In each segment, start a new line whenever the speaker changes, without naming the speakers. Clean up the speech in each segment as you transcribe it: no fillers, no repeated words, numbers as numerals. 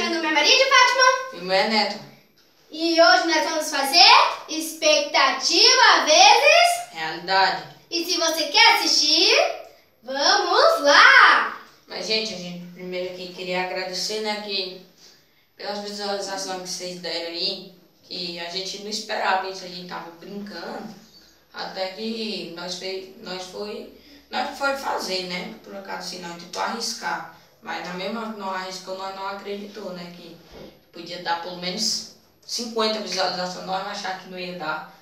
Meu nome é Maria de Fátima.
E o meu é Neto.
E hoje nós vamos fazer expectativa vezes
Realidade.
E se você quer assistir, vamos lá!
Mas, gente, a gente primeiro aqui queria agradecer, né, que pelas visualizações que vocês deram aí, que a gente não esperava isso, a gente tava brincando, até que nós foi fazer, né, por acaso assim, nós tentou arriscar, mas na mesma não arriscou, nós não acreditou, né, que podia dar pelo menos 50 visualizações, nós achar que não ia dar.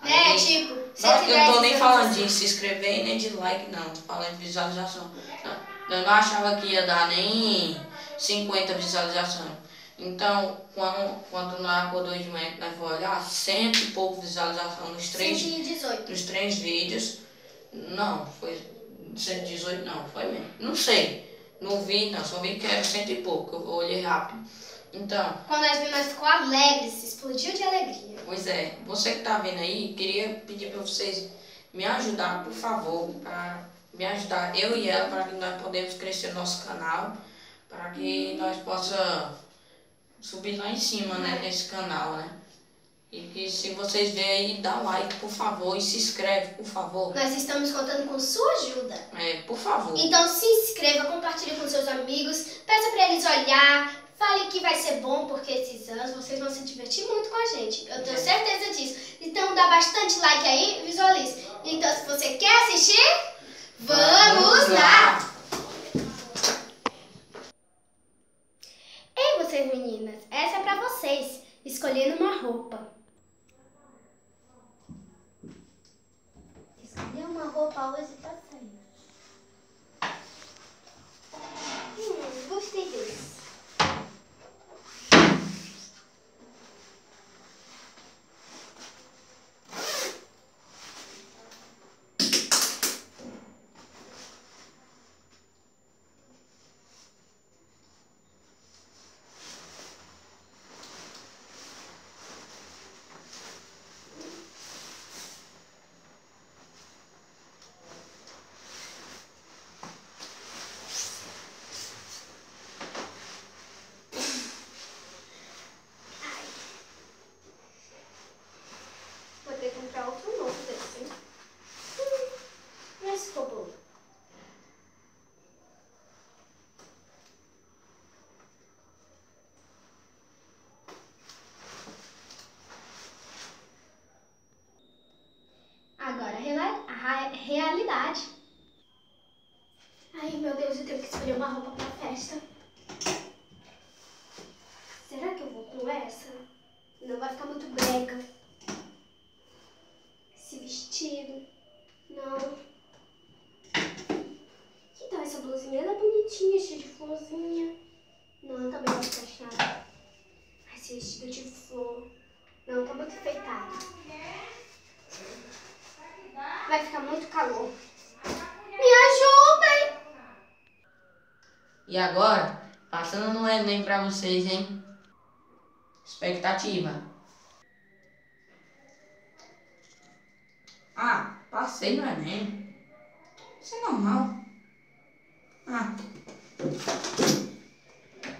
Aí,
tipo, eu não tô nem falando de se inscrever nem de like, não, tô falando de visualização. Eu não achava que ia dar nem 50 visualizações. Então, quando nós acordou de manhã, nós vamos olhar, 100 e pouco visualizações nos três vídeos. Não, foi 118, não, foi mesmo. Não sei, não vi, não, só vi que era 100 e pouco, eu olhei rápido. Então,
quando nós vimos, nós ficou alegre, se explodiu de alegria.
Pois é, você que tá vendo aí, queria pedir para vocês me ajudar, por favor, para me ajudar, eu e ela, para que nós podemos crescer nosso canal, para que nós possa subir lá em cima, né, nesse canal, né? E que se vocês verem aí, dá like, por favor, e se inscreve, por favor.
Nós estamos contando com sua ajuda.
Por favor.
Então se inscreva, compartilhe com seus amigos, peça para eles olhar, fale que vai ser bom, porque esses anos vocês vão se divertir muito com a gente. Eu tenho certeza disso. Então dá bastante like aí, visualize. Então se você quer assistir, vamos lá! Ei, vocês meninas, essa é pra vocês, escolhendo uma roupa. Escolhi uma roupa hoje pra sair. Gostei desse. Comprar outro novo desse. Mas ficou bom. Agora a realidade. Ai, meu Deus, eu tenho que escolher uma roupa pra festa. Será que eu vou com essa? Não vai ficar muito brega. Esse vestido, não. Que tal essa blusinha? Ela é bonitinha, cheia de florzinha. Não, também vai ficar chata. Esse vestido de flor, não, tá muito enfeitado. Vai ficar muito calor. Me ajudem!
E agora, passando no Enem pra vocês, hein? Expectativa. Ah, passei no Enem. Isso é normal.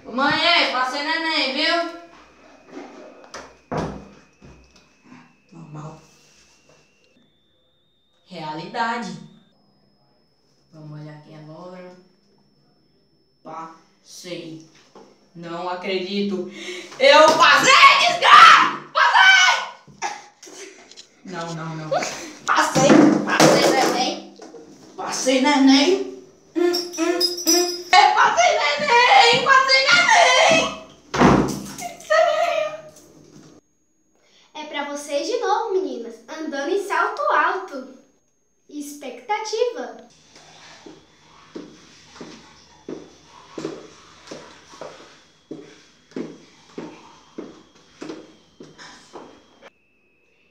Ô mãe, passei no Enem, viu? Normal. Realidade. Vamos olhar aqui agora. Passei. Não acredito. Eu passei, desgraça! Passei! Não. Passei no Enem. Passei no Enem. Passei no Enem.
É pra vocês de novo, meninas. Andando em salto alto. Expectativa.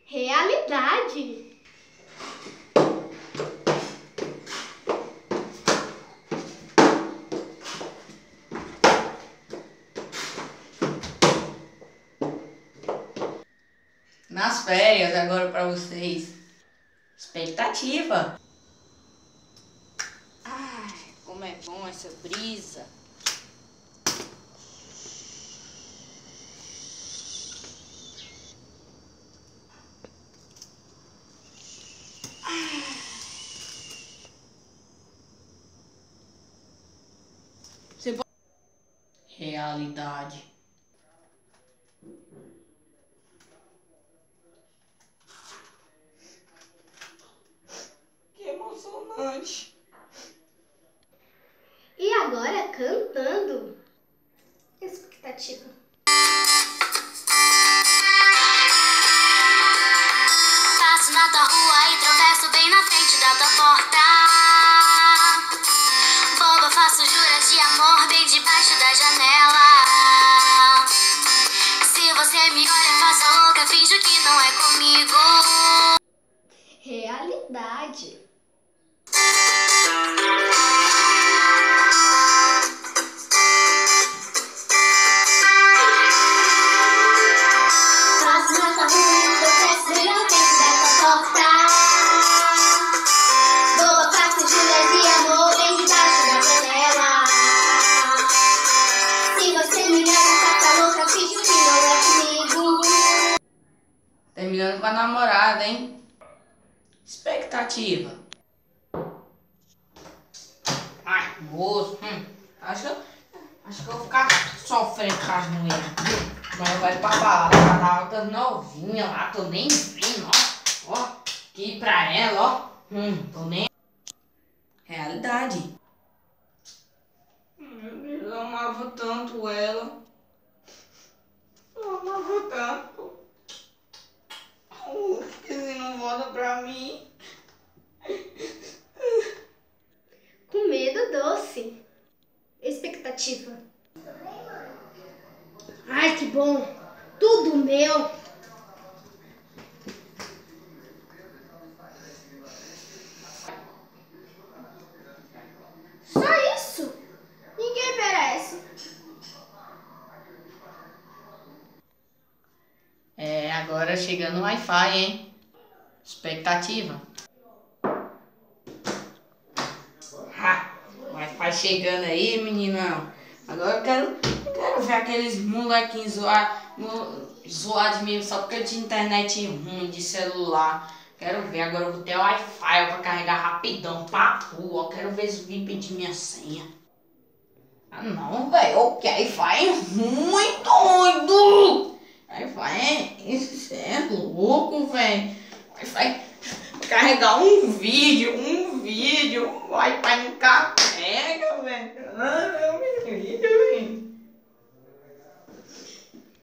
Realidade.
Nas férias, agora pra vocês. Expectativa. Ai, como é bom essa brisa. Realidade. Que emocionante.
E agora cantando. Expectativa.
Passo na tua rua e tropeço bem na frente da tua porta. Boba, faço juras de amor bem debaixo da janela. Se você me olha, faço a louca, finjo que não é comigo.
Realidade.
Passo na tua rua e tropeço bem na frente da tua porta. Boba, faço juras de amor bem debaixo da janela. Se você me olha, faço a louca, finjo que não é comigo.
Terminando com a namorada, hein? Expectativa. Ai, moço. Acho que eu vou ficar sofrendo com as mulheres. Mas eu vou pra balada, ela tá alta novinha lá, tô nem vendo, ó. Ó, aqui pra ela, ó. Tô nem. Realidade. Meu Deus, eu amava tanto ela. Eu amava tanto. Ele não volta pra mim.
Com medo doce. Expectativa. Ai, que bom. Tudo meu. Só isso? Ninguém merece.
Agora chegando no Wi-Fi, hein? Expectativa. Wi-Fi chegando aí, meninão. Agora eu quero ver aqueles molequinhos zoados mesmo, só porque eu tinha internet ruim de celular. Quero ver, agora eu vou ter Wi-Fi pra carregar rapidão pra rua. Quero ver se vim pedir minha senha. Ah não, velho, o que Wi-Fi é muito doido. Wi-Fi isso é louco, velho. Wi-Fi carregar um vídeo, o Wi-Fi não carrega, velho.